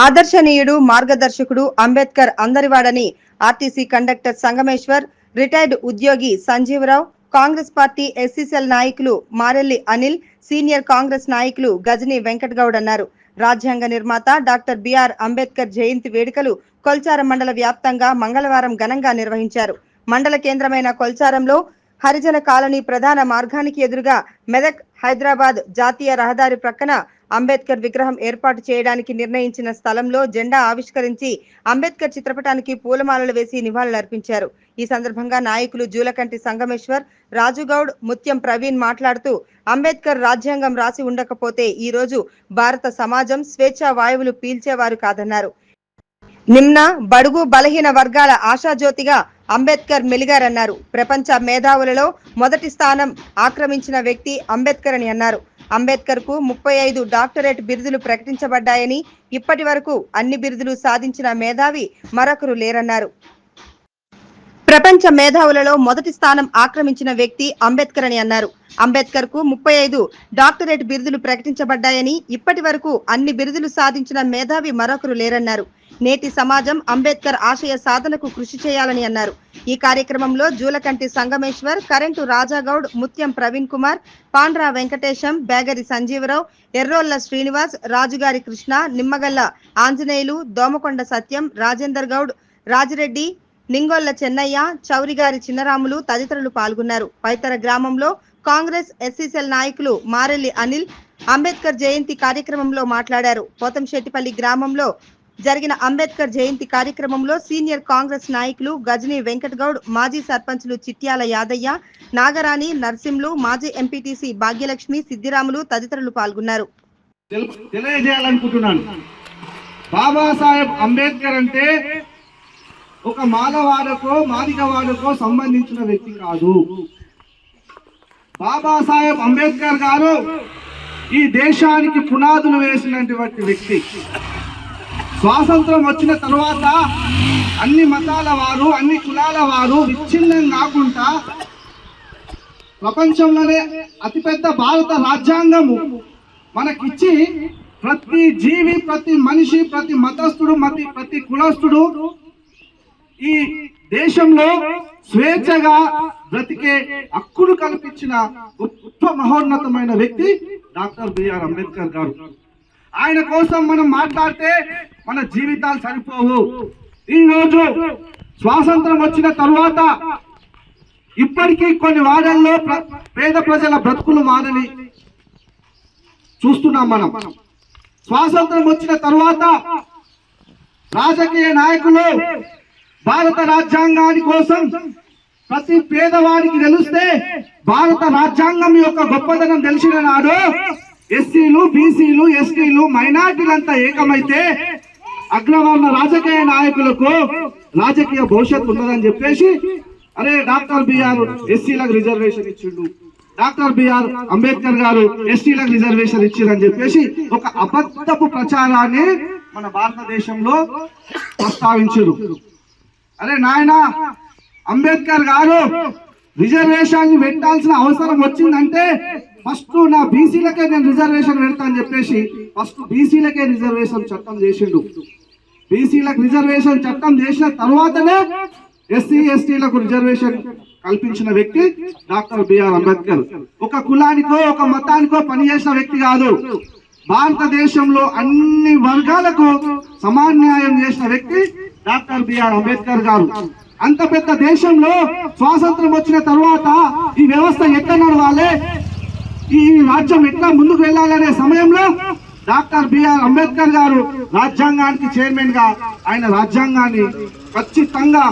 ఆదర్శనీయుడు, మార్గదర్శకుడు అంబేద్కర్ అందరివాడని RTC conductor Sangameshwar, retired ఉద్యోగి సంజీవరావు, కాంగ్రెస్ పార్టీ ఎస్సీసీఎల్ నాయకులు మారెల్లి అనిల్, సీనియర్ కాంగ్రెస్ నాయకులు గజని వెంకటగౌడ్ అన్నారు. రాజ్యాంగ నిర్మాత డాక్టర్ బిఆర్ అంబేద్కర్ జయంతి వేడుకలు కొల్చారం మండల వ్యాప్తంగా మంగళవారం ఘనంగా నిర్వహించారు. మండల కేంద్రమైన కొల్చారంలో హరిజన కాలనీ ప్రధాన మార్గానికి ఎదురుగా మెదక్ హైదరాబాద్ జాతీయ రహదారి ప్రక్కన అంబేద్కర్ విగ్రహం ఏర్పాటు చేయడానికి నిర్ణయించిన స్థలంలో జెండా ఆవిష్కరించి అంబేద్కర్ చిత్రపటానికి పూలమాలలు వేసి నివాళులర్పించారు. ఈ సందర్భంగా నాయకులు జూలకంటి సంగమేశ్వర్, రాజుగౌడ్, ముత్యం ప్రవీణ్ మాట్లాడుతూ అంబేద్కర్ రాజ్యాంగం రాసి ఉండకపోతే ఈ రోజు భారత సమాజం స్వేచ్ఛా వాయువులు పీల్చేవారు కాదన్నారు. నిమ్న, బడుగు, బలహీన వర్గాల ఆశాజ్యోతిగా అంబేద్కర్ మెలిగారన్నారు. ప్రపంచ మేధావులలో మొదటి స్థానం ఆక్రమించిన వ్యక్తి అంబేద్కర్ అని అన్నారు. అంబేద్కర్ కు 35 డాక్టరేట్ బిరుదులు ప్రకటించబడ్డాయని, ఇప్పటి వరకు అన్ని బిరుదులు సాధించిన మేధావి మరొకరు లేరన్నారు. ప్రపంచ మేధావులలో మొదటి స్థానం ఆక్రమించిన వ్యక్తి అంబేద్కర్ అని అన్నారు. అంబేద్కర్ కు 35 డాక్టరేట్ బిరుదులు ప్రకటించబడ్డాయని, ఇప్పటి వరకు అన్ని బిరుదులు సాధించిన మేధావి మరొకరు లేరన్నారు. నేటి సమాజం అంబేద్కర్ ఆశయ సాధనకు కృషి చేయాలని అన్నారు. ఈ కార్యక్రమంలో జూలకంటి సంగమేశ్వర్, కరెంటు రాజాగౌడ్, ముత్యం ప్రవీణ్ కుమార్, పాండ్రా వెంకటేశం, బేగరి సంజీవరావు, ఎర్రోళ్ల శ్రీనివాస్, రాజుగారి కృష్ణ, నిమ్మగల్ల ఆంజనేయులు, దోమకొండ సత్యం, రాజేందర్ గౌడ్, రాజిరెడ్డి, నింగొల్ల చెన్నయ్య, చౌరిగారి చిన్నరాములు తదితరులు పాల్గొన్నారు. పైతర గ్రామంలో కాంగ్రెస్ ఎస్సీసీఎల్ నాయకులు మారెల్లి అనిల్ అంబేద్కర్ జయంతి కార్యక్రమంలో మాట్లాడారు. పోతంశెట్టిపల్లి గ్రామంలో జరిగిన అంబేద్కర్ జయంతి కార్యక్రమంలో సీనియర్ కాంగ్రెస్ నాయకులు గజని వెంకటగౌడ్, మాజీ సర్పంచ్లు చిట్యాల యాదయ్య, నాగరాణి, నర్సింలు, మాజీ ఎంపీటీసీ భాగ్యలక్ష్మి, సిద్దిరాములు తదితరులు పాల్గొన్నారు. తెలియజేయాలనుకుంటున్నాను, బాబాసాహెబ్ అంబేద్కర్ అంటే ఒక మాలవాడకో మాదిగవాడకో సంబంధించిన వ్యక్తి కాదు. బాబాసాహెబ్ అంబేద్కర్ గారు ఈ దేశానికి పునాదులు వేసినటువంటి వ్యక్తి. స్వాతంత్రం వచ్చిన తర్వాత అన్ని మతాల వారు, అన్ని కులాల వారు విచ్ఛిన్నం కాకుండా ప్రపంచంలోనే అతిపెద్ద భారత రాజ్యాంగము మనకిచ్చి ప్రతి జీవి, ప్రతి మనిషి, ప్రతి మతస్థుడు, ప్రతి కులస్థుడు ఈ దేశంలో స్వేచ్ఛగా బ్రతికే హక్కును కల్పించిన గొప్ప మహోన్నతమైన వ్యక్తి డాక్టర్ బిఆర్ అంబేద్కర్ గారు. ఆయన కోసం మనం మాట్లాడితే మన జీవితాలు సరిపోవు. ఈ రోజు స్వాతంత్రం వచ్చిన తరువాత ఇప్పటికీ కొన్ని వాడల్లో పేద ప్రజల బ్రతుకులు మారని చూస్తున్నాం మనం. స్వాతంత్రం వచ్చిన తరువాత రాజకీయ నాయకులు భారత రాజ్యాంగాని కోసం ప్రతి పేదవాడికి తెలిస్తే భారత రాజ్యాంగం యొక్క గొప్పదనం తెలిసిన నాడు ఎస్సీలు, బీసీలు, ఎస్టీలు, మైనార్టీలంతా ఏకమైతే అగ్రవర్ణ రాజకీయ నాయకులకు రాజకీయ భవిష్యత్తు ఉన్నదని చెప్పేసి, అరే డాక్టర్ బిఆర్ ఎస్సీలకు రిజర్వేషన్ ఇచ్చిండు, డాక్టర్ బిఆర్ అంబేద్కర్ గారు ఎస్టీలకు రిజర్వేషన్ ఇచ్చిందని చెప్పేసి ఒక అబద్ధపు ప్రచారాన్ని మన భారతదేశంలో ప్రస్తావించారు. అరే నాయన, అంబేద్కర్ గారు రిజర్వేషన్ పెట్టాల్సిన అవసరం వచ్చిందంటే ఫస్ట్ నా బీసీలకే నేను రిజర్వేషన్ పెడతా అని చెప్పేసి ఫస్ట్ బీసీలకే రిజర్వేషన్ చట్టం చేసిండు. బీసీలకు రిజర్వేషన్ చట్టం చేసిన తర్వాతనే ఎస్సీ ఎస్టీలకు రిజర్వేషన్ కల్పించిన వ్యక్తి డాక్టర్ బిఆర్ అంబేద్కర్. ఒక కులానికో ఒక మతానికో పనిచేసిన వ్యక్తి కాదు, భారతదేశంలో అన్ని వర్గాలకు సమాన్యాయం చేసిన వ్యక్తి డాక్టర్ బిఆర్ అంబేద్కర్ గారు. అంత పెద్ద దేశంలో స్వాతంత్రం వచ్చిన తర్వాత ఈ వ్యవస్థ ఎట్లా నడవాలి, ఈ రాజ్యం ఎట్లా ముందుకు వెళ్ళాలనే సమయంలో డాక్టర్ బిఆర్ అంబేద్కర్ గారు రాజ్యాంగానికి చైర్మన్ గా ఆయన రాజ్యాంగాన్ని ఖచ్చితంగా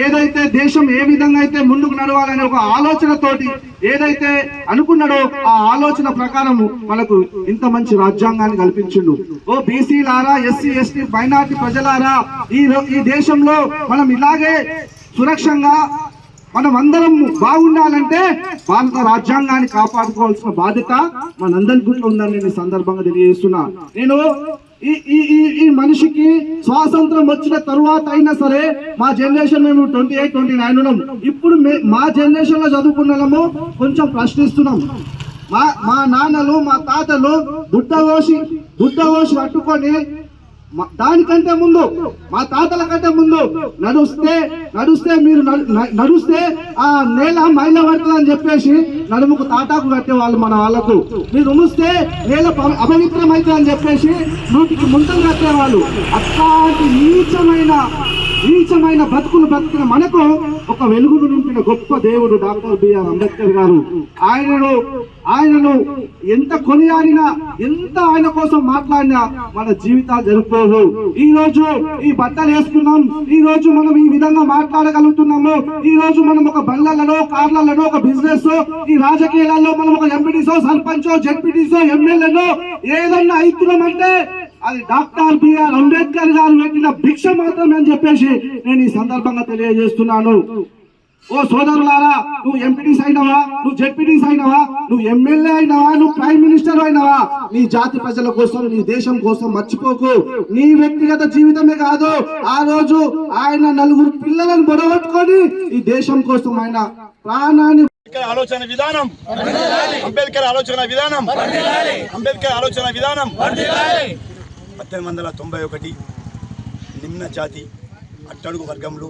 ఏదైతే దేశం ఏ విధంగా అయితే ముందుకు నడవాలనే ఒక ఆలోచనతోటి ఏదైతే అనుకున్నాడో ఆ ఆలోచన ప్రకారం మనకు ఇంత మంచి రాజ్యాంగాన్ని కల్పించిండు. ఓ బీసీలారా, ఎస్సీ ఎస్టీ మైనార్టీ ప్రజలారా, ఈ దేశంలో మనం ఇలాగే సురక్షంగా మనం అందరం బాగుండాలంటే భారత రాజ్యాంగాన్ని కాపాడుకోవాల్సిన బాధ్యత మనందరి గురించి ఉందని నేను సందర్భంగా తెలియజేస్తున్నా. నేను ఈ మనిషికి స్వాతంత్రం వచ్చిన తరువాత అయినా సరే మా జనరేషన్ మేము 28, 29 ఉన్నాం. ఇప్పుడు మా జనరేషన్ లో చదువుకున్నాము కొంచెం ప్రశ్నిస్తున్నాం. మా నాన్నలు మా తాతలు గుడ్డ కోసి పట్టుకొని దానికంటే ముందు మా తాతల కంటే ముందు నడుస్తే మీరు నడుస్తే ఆ నేల మైల పడుతుందని చెప్పేసి నడుముకు తాటాకు కట్టేవాళ్ళు మన వాళ్ళకు. మీరు ఉమ్మిస్తే నేల అపవిత్రం అవుతుందని చెప్పేసి నూటికి ముంతలు కట్టేవాళ్ళు. అట్లాంటి నీచమైన బతుకున్న మనకు ఒక వెలుగును నింపిన గొప్ప దేవుడు డాక్టర్ బిఆర్ అంబేద్కర్ గారు. ఆయనను ఎంత కొనియాడినా, ఎంత ఆయన కోసం మాట్లాడినా మన జీవితాలు జరుపుకోవు. ఈ రోజు ఈ బట్టలు వేసుకున్నాం, ఈ రోజు మనం ఈ విధంగా మాట్లాడగలుగుతున్నాము, ఈ రోజు మనం ఒక బండ్లలో కార్లలో ఒక బిజినెస్, ఈ రాజకీయాలలో మనం ఒక ఎంపీటీసో సర్పంచో జెడ్పీటీసో ఎమ్మెల్యేనో ఏదన్నా అవుతున్నామంటే అది డాక్టర్ బిఆర్ అంబేద్కర్ గారు పెట్టిన భిక్ష మాత్రమే అని చెప్పేసి నేను ఈ సందర్భంగా తెలియజేస్తున్నాను. ఓ సోదరులారా, నువ్వు ఎంపీటీస్ అయినవా, నువ్వు జెడ్పీటీస్ అయినవా, నువ్వు ఎమ్మెల్యే అయినవా, నువ్వు ప్రైమ్ మినిస్టర్ అయినవా, నీ జాతి ప్రజల కోసం, నీ దేశం కోసం మర్చిపోకు. నీ వ్యక్తిగత జీవితమే కాదు, ఆ రోజు ఆయన 4 పిల్లలను బొడగొట్టుకొని ఈ దేశం కోసం ఆయన ప్రాణాన్ని ఆలోచన విధానం అంబేద్కర్ ఆలోచన విధానం 1891 నిమ్న జాతి అట్టడుగు వర్గంలో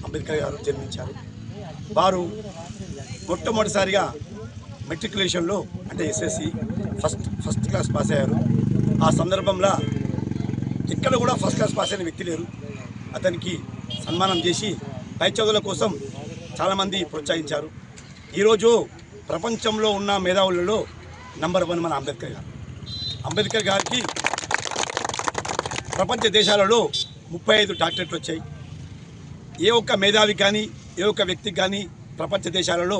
అంబేద్కర్ గారు జన్మించారు. వారు మొట్టమొదటిసారిగా మెట్రికులేషన్లో అంటే ఎస్ఎస్సి ఫస్ట్ క్లాస్ పాస్ అయ్యారు. ఆ సందర్భంలో ఎక్కడ కూడా ఫస్ట్ క్లాస్ పాస్ అయిన వ్యక్తి లేరు. అతనికి సన్మానం చేసి పై చదువుల కోసం చాలామంది ప్రోత్సహించారు. ఈరోజు ప్రపంచంలో ఉన్న మేధావులలో నంబర్ 1 మన అంబేద్కర్ గారు. అంబేద్కర్ గారికి ప్రపంచ దేశాలలో 35 డాక్టరేట్లు వచ్చాయి. ఏ ఒక్క మేధావి కానీ, ఏ ఒక్క వ్యక్తికి కానీ ప్రపంచ దేశాలలో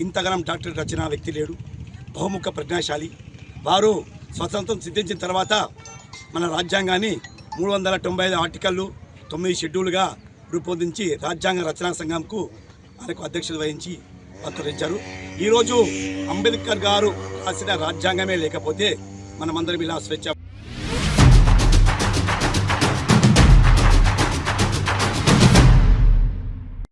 ఇంతగానం డాక్టరేట్ వచ్చిన వ్యక్తి లేడు. బహుముఖ ప్రజ్ఞాశాలి. వారు స్వతంత్రం సిద్ధించిన తర్వాత మన రాజ్యాంగాన్ని 395 ఆర్టికళ్ళు 9 షెడ్యూల్గా రూపొందించి రాజ్యాంగ రచనా సంఘంకు ఆయనకు అధ్యక్షత వహించి అంతరించారు. ఈరోజు అంబేద్కర్ గారు రాసిన రాజ్యాంగమే లేకపోతే మనమందరం ఇలా స్వేచ్ఛ